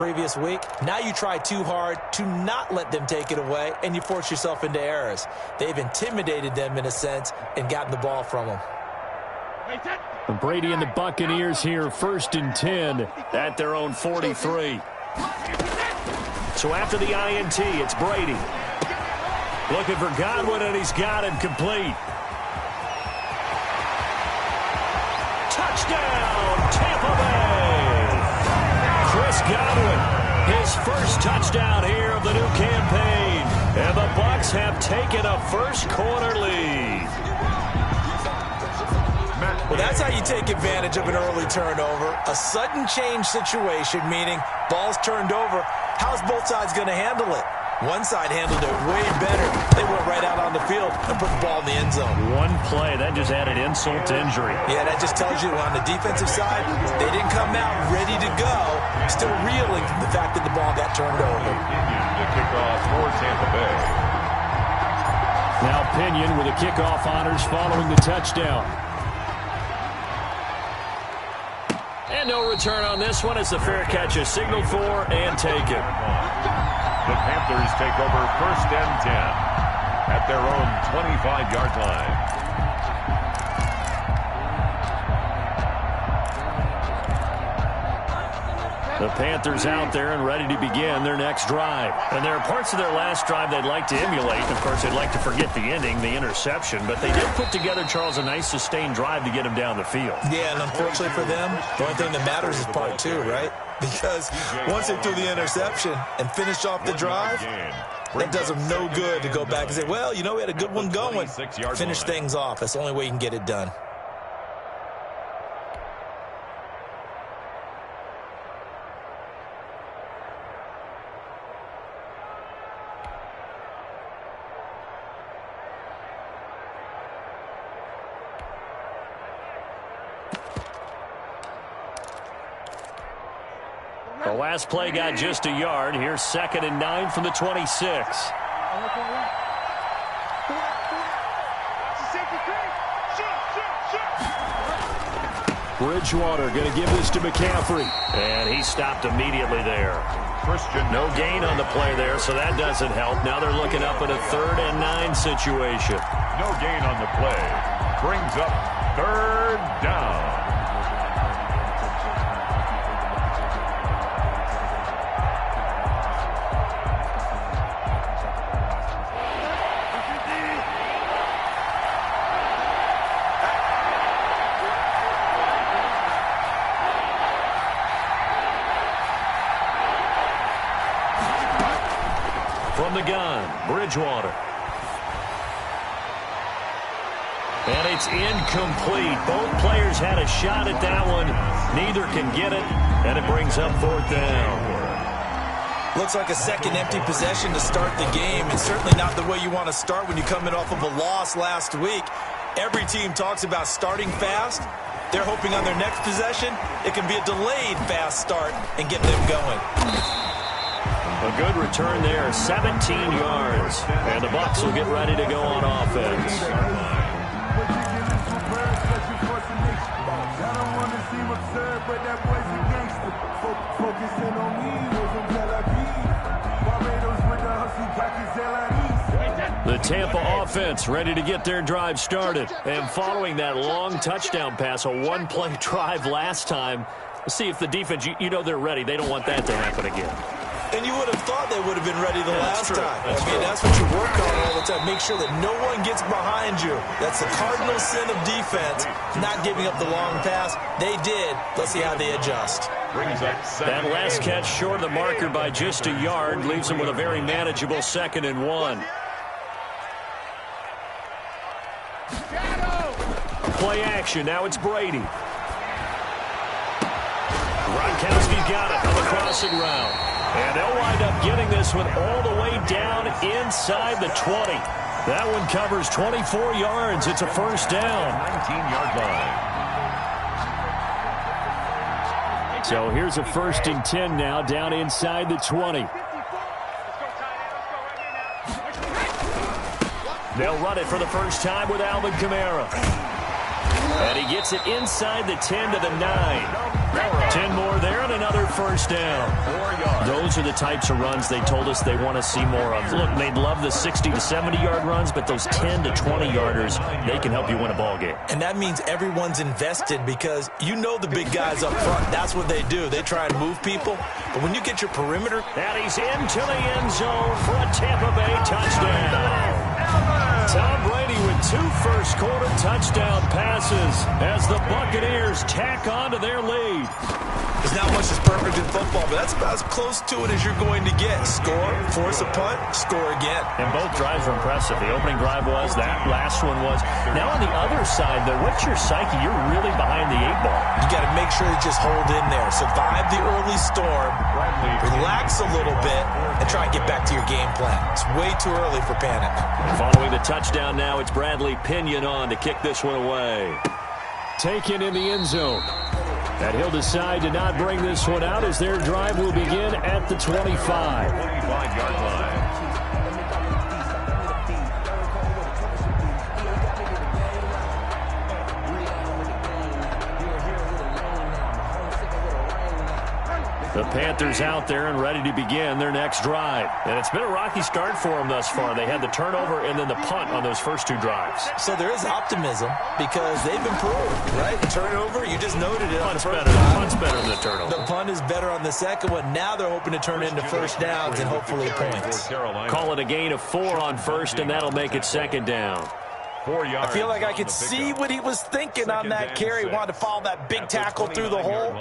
previous week. Now you try too hard to not let them take it away, and you force yourself into errors. They've intimidated them in a sense and gotten the ball from them. Brady and the Buccaneers here, 1st and 10 at their own 43. So after the INT, it's Brady. Looking for Godwin, and he's got him complete. Touchdown, Tampa Bay! Chris Godwin, his first touchdown here of the new campaign. And the Bucs have taken a first-quarter lead. Well, that's how you take advantage of an early turnover. A sudden change situation, meaning ball's turned over. How's both sides going to handle it? One side handled it way better. They went right out on the field and put the ball in the end zone. One play, that just added insult to injury. Yeah, that just tells you on the defensive side, they didn't come out ready to go, still reeling from the fact that the ball got turned over. The kickoff for Tampa Bay. Now Pinion with the kickoff honors following the touchdown. And no return on this one as the fair catch is signaled for and taken. The Panthers take over 1st and 10 at their own 25-yard line. The Panthers out there and ready to begin their next drive. And there are parts of their last drive they'd like to emulate. Of course, they'd like to forget the ending, the interception. But they did put together, Charles, a nice sustained drive to get them down the field. Yeah, and unfortunately for them, the only thing that matters is part 2, right? Because once they threw the interception and finished off the drive, that does them no good to go back and say, well, you know, we had a good one going. Finish things off. That's the only way you can get it done. The last play got just a yard. Here's 2nd and 9 from the 26. Bridgewater going to give this to McCaffrey. And he stopped immediately there. No gain on the play there, so that doesn't help. Now they're looking up at a 3rd and 9 situation. No gain on the play. Brings up 3rd down. From the gun, Bridgewater. And it's incomplete. Both players had a shot at that one. Neither can get it, and it brings up 4th down. Looks like a second empty possession to start the game, and certainly not the way you want to start when you're coming off of a loss last week. Every team talks about starting fast. They're hoping on their next possession, it can be a delayed fast start and get them going. A good return there, 17 yards. And the Bucs will get ready to go on offense. The Tampa offense ready to get their drive started. And following that long touchdown pass, a one-play drive last time, see if the defense, you know they're ready. They don't want that to happen again. And you would have thought they would have been ready the last time. That's what you work on all the time. Make sure that no one gets behind you. That's the cardinal sin of defense, not giving up the long pass. They did. Let's see how they adjust. That last catch short of the marker by just a yard leaves them with a very manageable 2nd and 1. Play action. Now it's Brady. Gronkowski's got it on the crossing route. And they'll wind up getting this one all the way down inside the 20. That one covers 24 yards. It's a 1st down. 19-yard line. So here's a 1st and 10 now down inside the 20. They'll run it for the first time with Alvin Kamara. And he gets it inside the 10 to the 9. 10 more there and another first down. Those are the types of runs they told us they want to see more of. Look, they'd love the 60 to 70-yard runs, but those 10 to 20-yarders, they can help you win a ball game. And that means everyone's invested because you know the big guys up front. That's what they do. They try and move people. But when you get your perimeter. And he's into the end zone for a Tampa Bay touchdown. Tom Brady with 2 first-quarter touchdown passes as the Buccaneers tack on to their lead. There's not much that's perfect in football, but that's about as close to it as you're going to get. Score, force a punt, score again. And both drives were impressive. The opening drive was, that last one was. Now on the other side, though, what's your psyche? You're really behind the 8-ball. You got to make sure to just hold in there. Survive the early storm, relax a little bit, and try and get back to your game plan. It's way too early for panic. Following the touchdown now, it's Bradley Pinion on to kick this one away. Taken in the end zone. And he'll decide to not bring this one out as their drive will begin at the 25. 25-yard line. The Panthers out there and ready to begin their next drive. And it's been a rocky start for them thus far. They had the turnover and then the punt on those first 2 drives. So there is optimism because they've improved, right? Turnover, you just noted it. Punt's better. The punt's better than the turnover. The punt is better on the second one. Now they're hoping to turn into first downs and hopefully points. Call it a gain of 4 on first, and that'll make it second down. 4 yards. I feel like I could see what he was thinking on that carry. Wanted to follow that big tackle through the hole.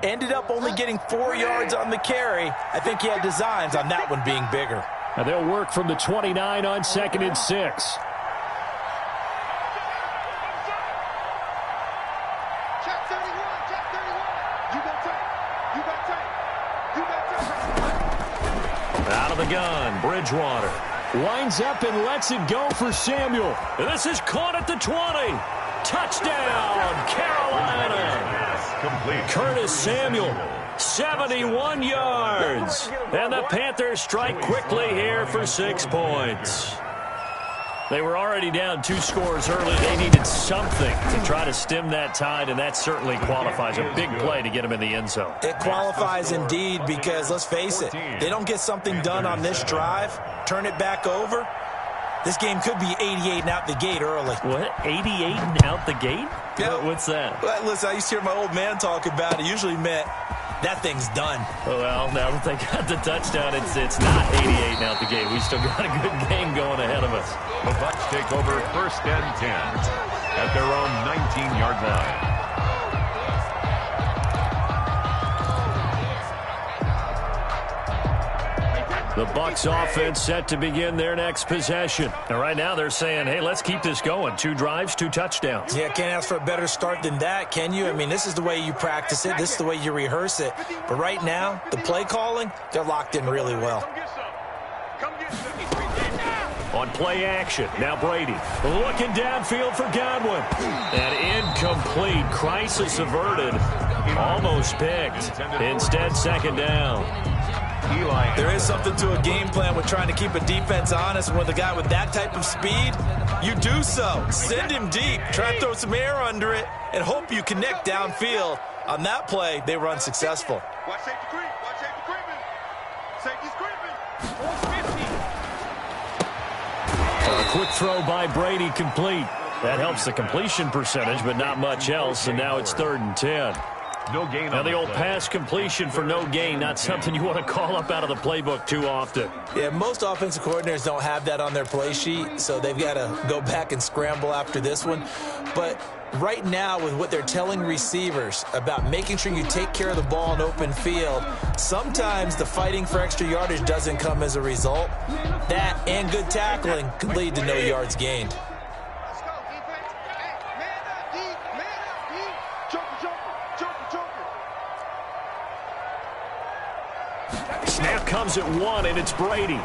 Ended up only getting 4 yards on the carry. I think he had designs on that one being bigger. And they'll work from the 29 on 2nd and 6. Out of the gun, Bridgewater. Winds up and lets it go for Samuel. And this is caught at the 20. Touchdown, Carolina. Complete. Curtis Samuel, 71 yards. And the Panthers strike quickly here for 6 points. They were already down 2 scores early. They needed something to try to stem that tide, and that certainly qualifies. A big play to get them in the end zone. It qualifies indeed because, let's face it, they don't get something done on this drive, turn it back over, this game could be 88 and out the gate early. What? 88 and out the gate? Yeah. What's that? Well, listen, I used to hear my old man talk about it. Usually meant that thing's done. Well, now that they got the touchdown, it's not 88 and out the gate. We still got a good game going ahead of us. The Bucs take over 1st and 10 at their own 19-yard line. The Bucs offense set to begin their next possession. And right now they're saying, hey, let's keep this going. 2 drives, 2 touchdowns. Yeah, can't ask for a better start than that, can you? I mean, this is the way you practice it. This is the way you rehearse it. But right now, the play calling, they're locked in really well. On play action, now Brady looking downfield for Godwin. And incomplete. Crisis averted. Almost picked. Instead, 2nd down. There is something to a game plan with trying to keep a defense honest. With a guy with that type of speed, you do so. Send him deep. Try and throw some air under it and hope you connect downfield. On that play, they were unsuccessful. Watch safety creep. Watch safety creeping. Safety's creeping. 450. A quick throw by Brady complete. That helps the completion percentage, but not much else. And now it's 3rd and 10. No gain. Now the old pass completion for no gain, not something you want to call up out of the playbook too often. Yeah, most offensive coordinators don't have that on their play sheet, so they've got to go back and scramble after this one. But right now, with what they're telling receivers about making sure you take care of the ball in open field, sometimes the fighting for extra yardage doesn't come as a result. That and good tackling could lead to no yards gained. Let's go, defense. Hey, man up, D. Man up, D. Joker, joker, joker, joker. Snap comes at 1, and it's Brady.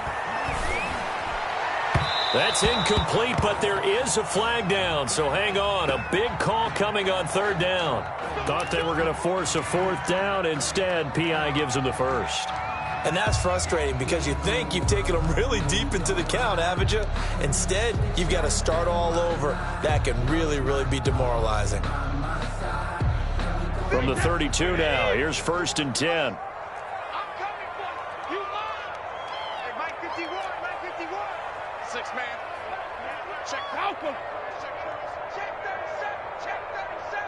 That's incomplete, but there is a flag down, so hang on. A big call coming on 3rd down. Thought they were going to force a 4th down. Instead, P.I. gives them the 1st. And that's frustrating because you think you've taken them really deep into the count, haven't you? Instead, you've got to start all over. That can really, really be demoralizing. From the 32 now, here's 1st and 10. I'm coming for you. You mine. Hey, Mike 51, Mike 51. 6 man. Check Malcolm. Check 37, check 37.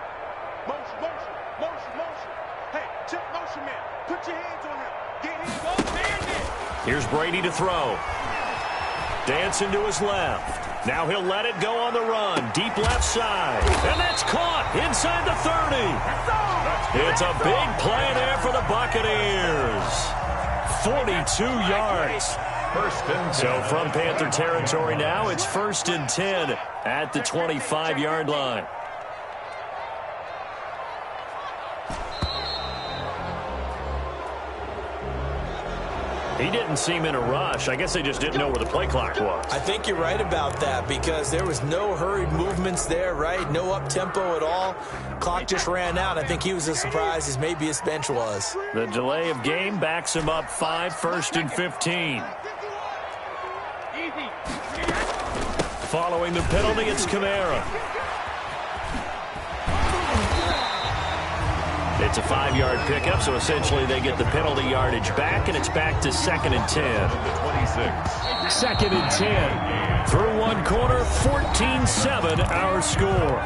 Motion, motion, motion, motion. Hey, check motion man. Put your hands on him. Get him. Go man there. Here's Brady to throw. Dancing to his left. Now he'll let it go on the run. Deep left side. And that's caught inside the 30. It's a big play there for the Buccaneers. 42 yards. 1st and 10. So from Panther territory now, it's 1st and 10 at the 25-yard line. He didn't seem in a rush. I guess they just didn't know where the play clock was. I think you're right about that because there was no hurried movements there, right? No up-tempo at all. Clock just ran out. I think he was as surprised as maybe his bench was. The delay of game backs him up 5, 1st and 15. Following the penalty, it's Kamara. It's a 5-yard pickup, so essentially they get the penalty yardage back, and it's back to 2nd and 10. 26. 2nd and 10. Through one quarter, 14-7 our score.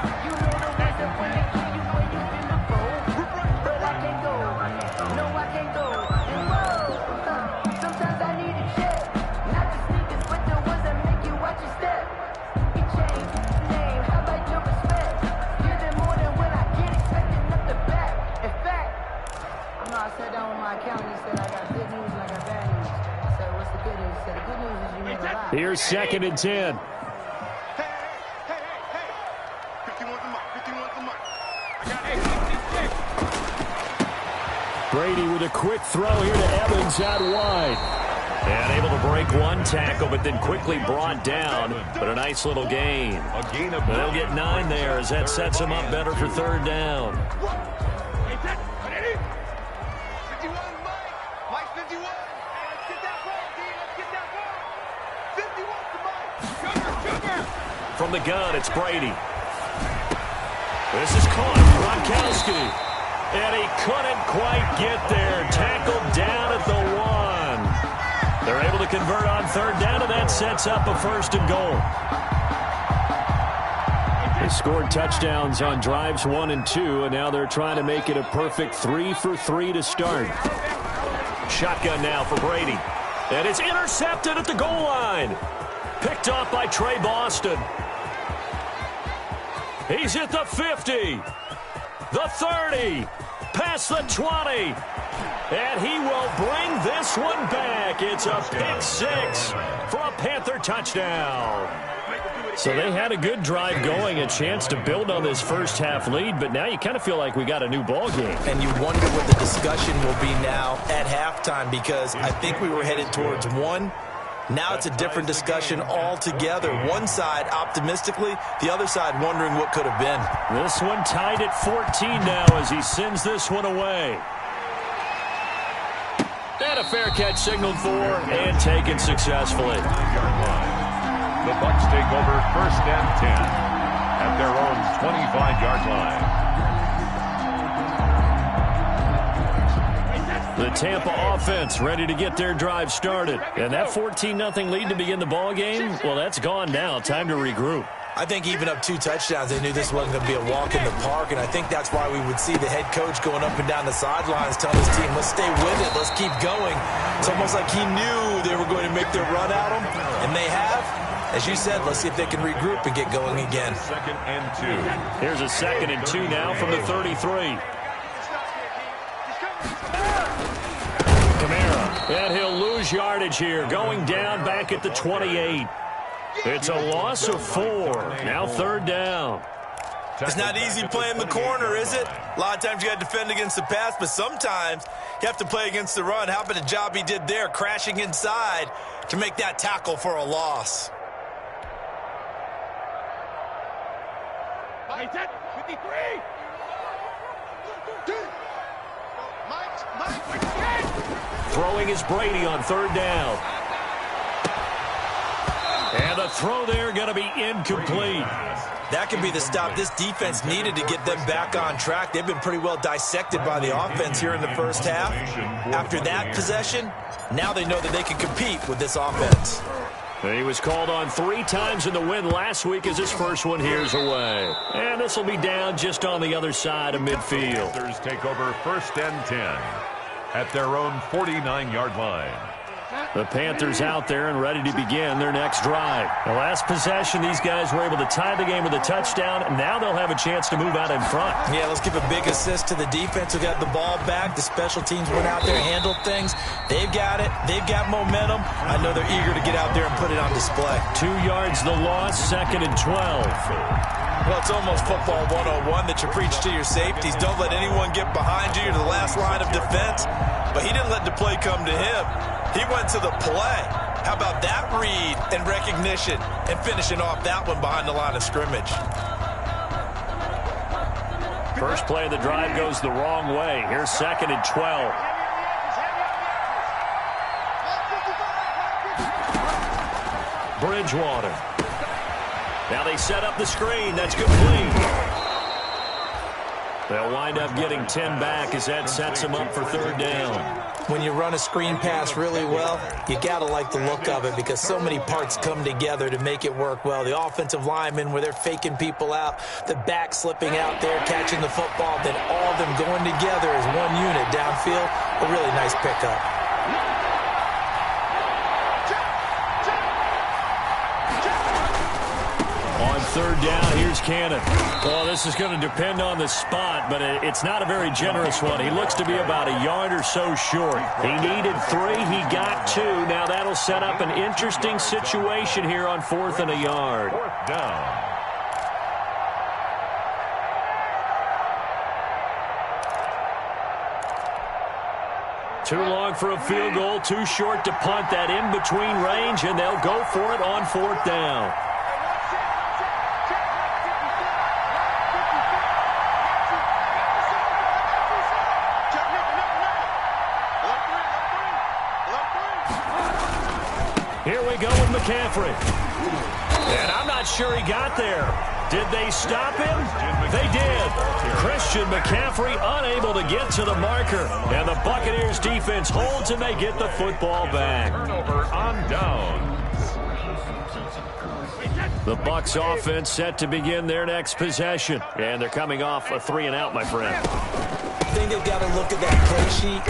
Here's 2nd and 10. Hey. 51's the mark. 51's the mark. I got it. Brady with a quick throw here to Evans out wide. And able to break one tackle, but then quickly brought down. But a nice little gain. A gain of They'll get 9 there as that sets them up better for 3rd down. 51, Mike. Mike 51. Hey, let's get that ball, D. Let's get that ball. 51's the mark. Sugar. From the gun, it's Brady. This is caught. Gronkowski. And he couldn't quite get there. Tackled down at the 1. They're able to convert on 3rd down, and that sets up a 1st and goal. They scored touchdowns on drives 1 and 2, and now they're trying to make it a perfect 3 for 3 to start. Shotgun now for Brady. And it's intercepted at the goal line. Picked off by Trey Boston. He's at the 50, the 30, past the 20, and he will bring this one back. It's a pick 6 for a Panther touchdown. So they had a good drive going, a chance to build on this first half lead, but now you kind of feel like we got a new ball game. And you wonder what the discussion will be now at halftime because I think we were headed towards 1. Now it's a different discussion altogether. One side optimistically, the other side wondering what could have been. This one tied at 14 now as he sends this one away. And a fair catch signaled for and taken successfully. The Bucs take over 1st and 10 at their own 25-yard line. The Tampa offense ready to get their drive started. And that 14-0 lead to begin the ball game, well, that's gone now. Time to regroup. I think even up 2 touchdowns, they knew this wasn't going to be a walk in the park, and I think that's why we would see the head coach going up and down the sidelines telling his team, let's stay with it, let's keep going. It's almost like he knew they were going to make their run at him, and they have. As you said, let's see if they can regroup and get going again. 2nd and 2. Here's a 2nd and 2 now from the 33. Kamara, and he'll lose yardage here, going down back at the 28. It's a loss of 4. Now 3rd down. It's not easy playing the corner, is it? A lot of times you got to defend against the pass, but sometimes you have to play against the run. How about the job he did there, crashing inside to make that tackle for a loss? Mike 53. Throwing is Brady on 3rd down. And And the throw there going to be incomplete. That could be the stop this defense needed to get them back on track. They've been pretty well dissected by the offense here in the first half. After that possession, now they know that they can compete with this offense. He was called on 3 times in the win last week as his first one here's away. And this will be down just on the other side of midfield. Panthers take over 1st and 10 at their own 49-yard line. The Panthers out there and ready to begin their next drive. The last possession, these guys were able to tie the game with a touchdown, and now they'll have a chance to move out in front. Yeah, let's give a big assist to the defense who got the ball back. The special teams went out there, handled things. They've got it. They've got momentum. I know they're eager to get out there and put it on display. 2 yards the loss, 2nd and 12. Well, it's almost football 101 that you preach to your safeties. Don't let anyone get behind you to the last line of defense. But he didn't let the play come to him. He went to the play. How about that read and recognition and finishing off that one behind the line of scrimmage? First play of the drive goes the wrong way. Here's 2nd and 12. Bridgewater. Now they set up the screen. That's complete. They'll wind up getting 10 back as that sets them up for 3rd down. When you run a screen pass really well, you got to like the look of it because so many parts come together to make it work well. The offensive linemen where they're faking people out, the back slipping out there, catching the football, then all of them going together as one unit downfield. A really nice pickup. On 3rd down, here's Cannon. Well, this is going to depend on the spot, but it's not a very generous one. He looks to be about a yard or so short. He needed 3. He got 2. Now that'll set up an interesting situation here on 4th and a yard. 4th down. Too long for a field goal, too short to punt. That in between range, and they'll go for it on 4th down. Here we go with McCaffrey. And I'm not sure he got there. Did they stop him? They did. Christian McCaffrey unable to get to the marker. And the Buccaneers defense holds and they get the football back. Turnover on downs. The Bucs offense set to begin their next possession. And they're coming off a 3 and out, my friend. I think they've got to look at that play sheet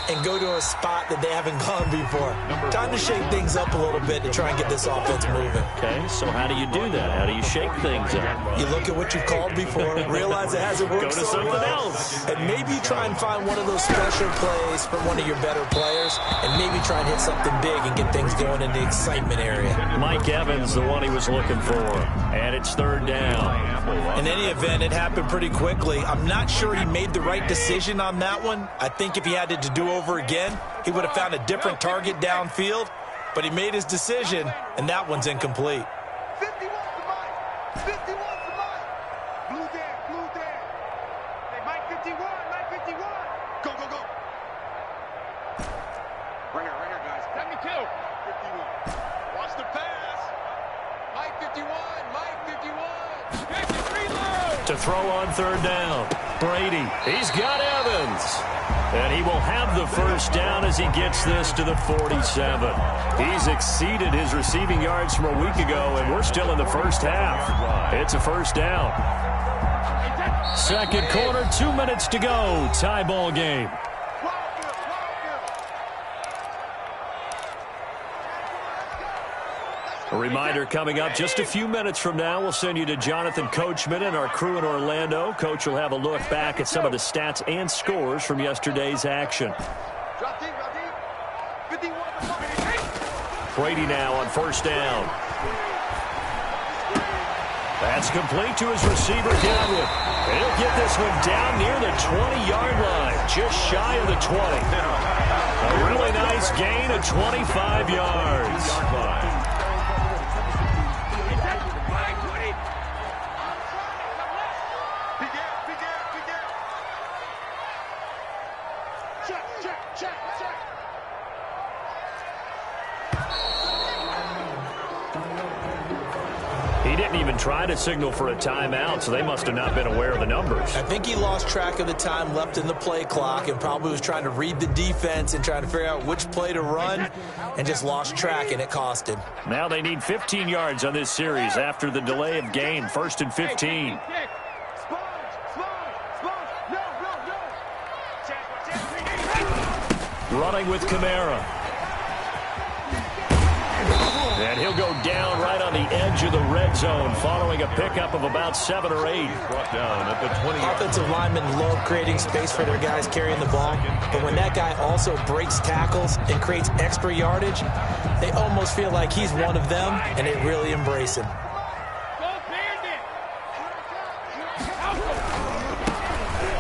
and go to a spot that they haven't gone before. Time to shake things up a little bit to try and get this offense moving. Okay, so how do you do that? How do you shake things up? You look at what you've called before, realize it hasn't worked Go to so something well, else. and maybe try and find one of those special plays from one of your better players, and maybe try and hit something big and get things going in the excitement area. Mike Evans, the one he was looking for. And it's 3rd down. In any event, it happened pretty quickly. I'm not sure he made the right decision on that one. I think if he had it to do over again, he would have found a different target downfield, but he made his decision, and that one's incomplete. 51 to Mike. 51 to Mike. Blue Dan. Hey, Mike 51, Mike 51. Go, go, go. Right here, guys. 72. 51. Watch the pass. Mike 51, Mike 51. 53 low. To throw on 3rd down. Brady, he's got Evans. And he will have the 1st down as he gets this to the 47. He's exceeded his receiving yards from a week ago, and we're still in the first half. It's a 1st down. 2nd quarter, 2 minutes to go. Tie ball game. A reminder coming up just a few minutes from now. We'll send you to Jonathan Coachman and our crew in Orlando. Coach will have a look back at some of the stats and scores from yesterday's action. Brady now on 1st down. That's complete to his receiver, Godwin. And he'll get this one down near the 20-yard line, just shy of the 20. A really nice gain of 25 yards. didn't even try to signal for a timeout, so they must have not been aware of the numbers. I think he lost track of the time left in the play clock and probably was trying to read the defense and trying to figure out which play to run and just lost track, and it cost him. Now they need 15 yards on this series after the delay of game. 1st and 15. Running with Kamara. And he'll go down right on the edge of the red zone following a pickup of about 7 or 8. Brought down at the 20. Offensive linemen love creating space for their guys carrying the ball, but when that guy also breaks tackles and creates extra yardage, they almost feel like he's one of them, and they really embrace him.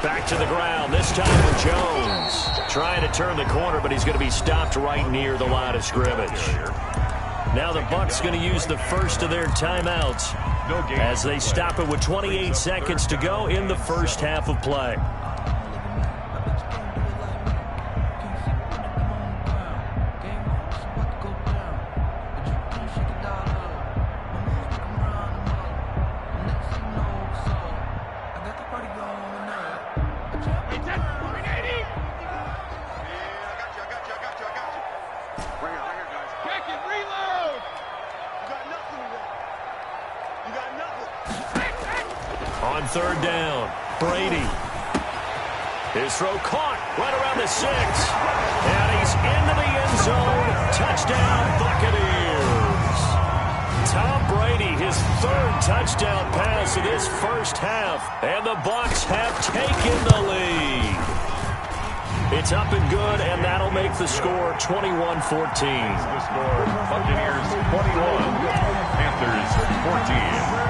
Back to the ground, this time for Jones. Trying to turn the corner, but he's going to be stopped right near the line of scrimmage. Now the Bucs going to use the first of their timeouts as they stop it with 28 seconds to go in the first half of play. On 3rd down, Brady. His throw caught right around the 6. And he's into the end zone. Touchdown, Buccaneers. Tom Brady, his 3rd touchdown pass of this first half. And the Bucs have taken the lead. It's up and good, and that'll make the score 21-14. The score, Buccaneers 21, Panthers 14.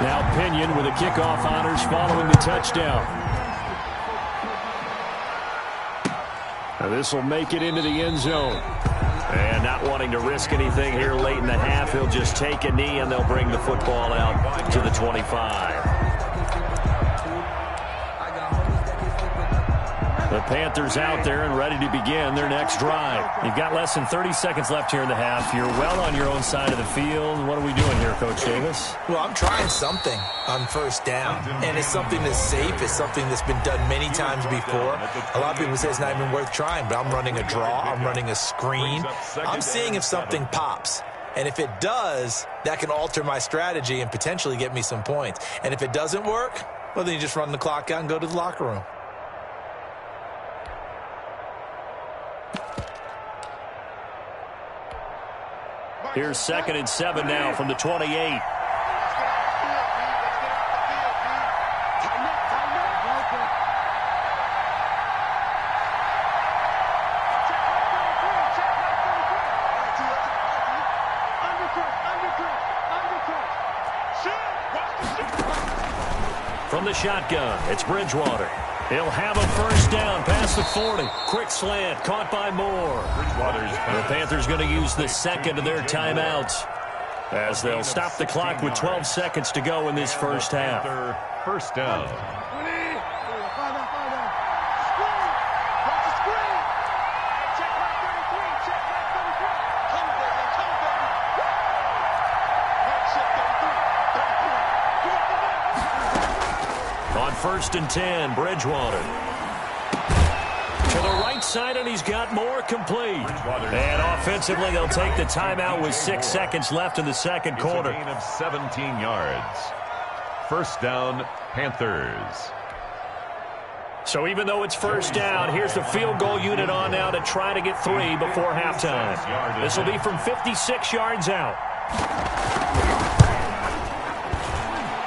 Now Pinion with the kickoff honors following the touchdown. Now this will make it into the end zone. And not wanting to risk anything here late in the half, he'll just take a knee and they'll bring the football out to the 25. The Panthers out there and ready to begin their next drive. You've got less than 30 seconds left here in the half. You're well on your own side of the field. What are we doing here, Coach Davis? Well, I'm trying something on 1st down, and it's something that's safe. It's something that's been done many times before. A lot of people say it's not even worth trying, but I'm running a draw. I'm running a screen. I'm seeing if something pops. And if it does, that can alter my strategy and potentially get me some points. And if it doesn't work, well, then you just run the clock out and go to the locker room. Here's 2nd and 7 now from the 28. From the shotgun, it's Bridgewater. He'll have a 1st down past the 40. Quick slant, caught by Moore. The Panthers going to use the 2nd of their timeouts as they'll stop the clock with 12 seconds to go in this first half. 1st down. On 1st and 10, Bridgewater. To the right side, and he's got more complete. And offensively, they'll take the timeout with 6 seconds left in the second quarter. It's a gain of 17 yards. 1st down, Panthers. So even though it's 1st down, here's the field goal unit on now to try to get 3 before halftime. This will be from 56 yards out.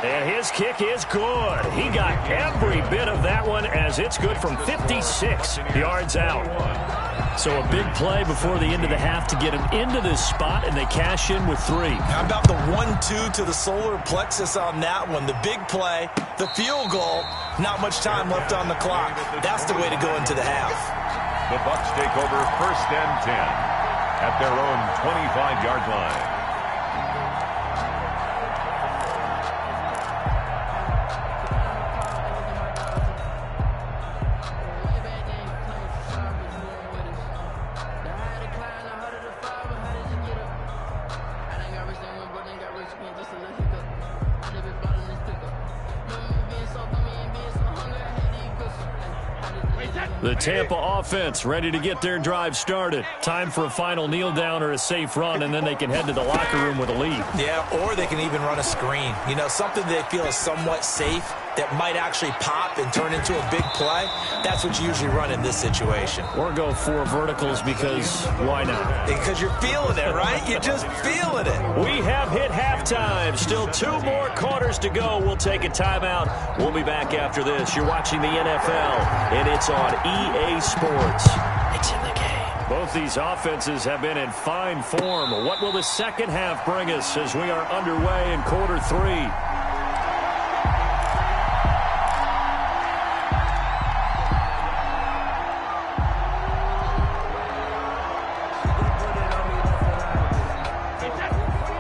And his kick is good. He got every bit of that one as it's good from 56 yards out. So a big play before the end of the half to get him into this spot, and they cash in with 3. How about the 1-2 to the solar plexus on that one? The big play, the field goal, not much time left on the clock. That's the way to go into the half. The Bucs take over 1st and 10 at their own 25-yard line. Just to let you go. The Tampa offense ready to get their drive started. Time for a final kneel down or a safe run, and then they can head to the locker room with a lead. Yeah, or they can even run a screen. You know, something they feel is somewhat safe that might actually pop and turn into a big play. That's what you usually run in this situation. Or go 4 verticals because why not? Because you're feeling it, right? You're just feeling it. We have hit halftime. Still 2 more quarters to go. We'll take a timeout. We'll be back after this. You're watching the NFL, and it's on EA Sports. It's in the game. Both these offenses have been in fine form. What will the second half bring us as we are underway in quarter 3?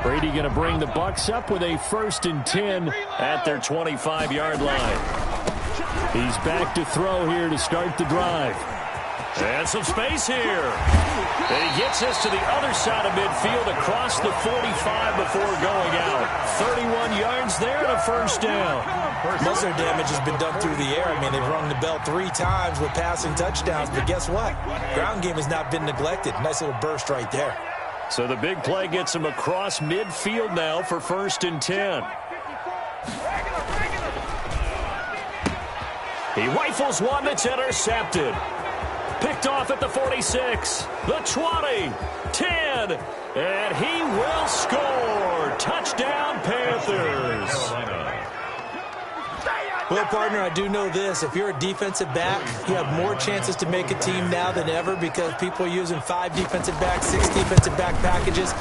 Brady going to bring the Bucs up with a 1st and 10 at their 25-yard line. He's back to throw here to start the drive. And some space here. And he gets us to the other side of midfield across the 45 before going out. 31 yards there and a 1st down. Most of their damage has been done through the air. I mean, they've rung the bell 3 times with passing touchdowns, but guess what? Ground game has not been neglected. Nice little burst right there. So the big play gets him across midfield now for 1st and 10. He rifles one that's intercepted. Picked off at the 46, the 20, 10, and he will score. Touchdown, Panthers. Well, partner, I do know this. If you're a defensive back, you have more chances to make a team now than ever because people are using 5 defensive backs, 6 defensive back packages.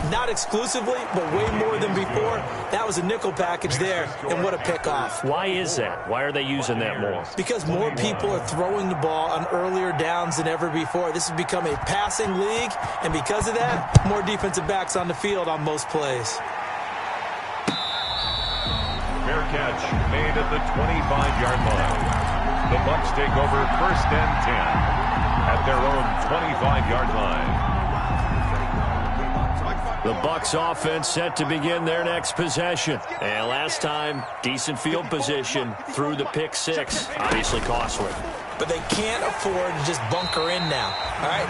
Not exclusively, but way more than before. That was a nickel package there, and what a pickoff. Why is that? Why are they using that more? Because more people are throwing the ball on earlier downs than ever before. This has become a passing league, and because of that, more defensive backs on the field on most plays. Fair catch made at the 25-yard line. The Bucs take over 1st and 10 at their own 25-yard line. The Bucs offense set to begin their next possession. And last time, decent field position through the pick 6. Obviously costly. But they can't afford to just bunker in now. All right,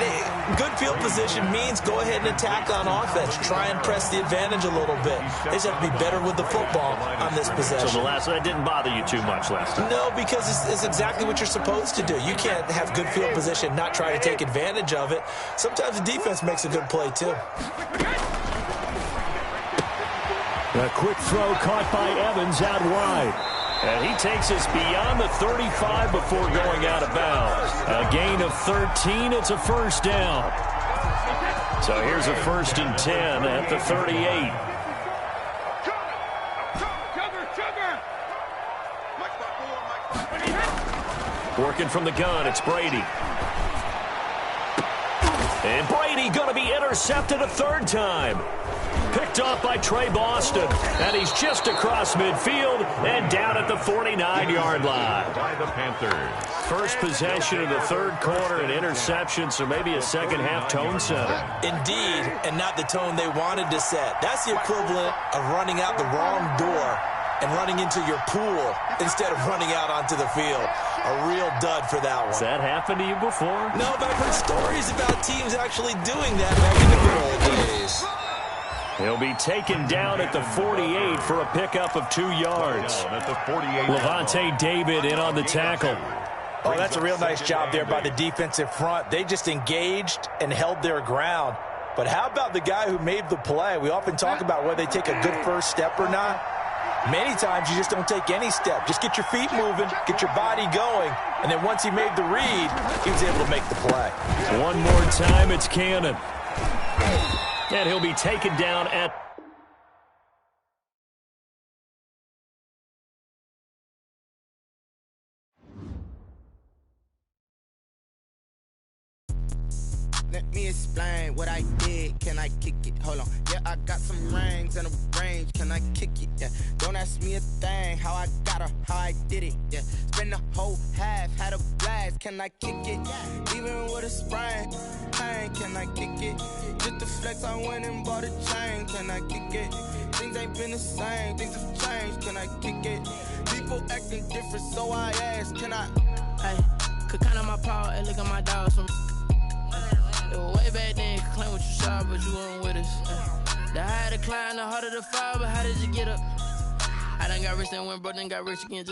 good field position means go ahead and attack on offense. Try and press the advantage a little bit. They just have to be better with the football on this possession. So that didn't bother you too much last time? No, because it's exactly what you're supposed to do. You can't have good field position, not try to take advantage of it. Sometimes the defense makes a good play, too. A quick throw caught by Evans out wide. And he takes us beyond the 35 before going out of bounds. A gain of 13. It's a 1st down. So here's a 1st and 10 at the 38. Working from the gun, it's Brady. And Brady going to be intercepted a 3rd time. Picked off by Trey Boston, and he's just across midfield and down at the 49-yard line. By the Panthers. First possession of the 3rd quarter, an interception, so maybe a second-half tone setter. Indeed, and not the tone they wanted to set. That's the equivalent of running out the wrong door and running into your pool instead of running out onto the field. A real dud for that one. Has that happened to you before? No, but I've heard stories about teams actually doing that back in the good old days. He'll be taken down at the 48 for a pickup of 2 yards. At the 48. Levante David in on the tackle. Oh, that's a real nice job there by the defensive front. They just engaged and held their ground. But how about the guy who made the play? We often talk about whether they take a good first step or not. Many times you just don't take any step. Just get your feet moving, get your body going, and then once he made the read, he was able to make the play. One more time, it's Cannon. And he'll be taken down at... Let me explain what I did. Can I kick it? Hold on. Yeah, I got some rings and a range. Can I kick it? Yeah. Don't ask me a thing. How I got her, how I did it. Yeah. Spend the whole half, had a blast. Can I kick it? Even with a sprain. Pain, can I kick it? Just the flex, I went and bought a chain. Can I kick it? Things ain't been the same. Things have changed. Can I kick it? People acting different, so I ask. Can I? Hey. Could count on my power, and look at my dogs. Way back then, you could claim what you saw, but you weren't with us. The higher the climb, the harder the fall, but how did you get up? I done got rich and went broke, then got rich again.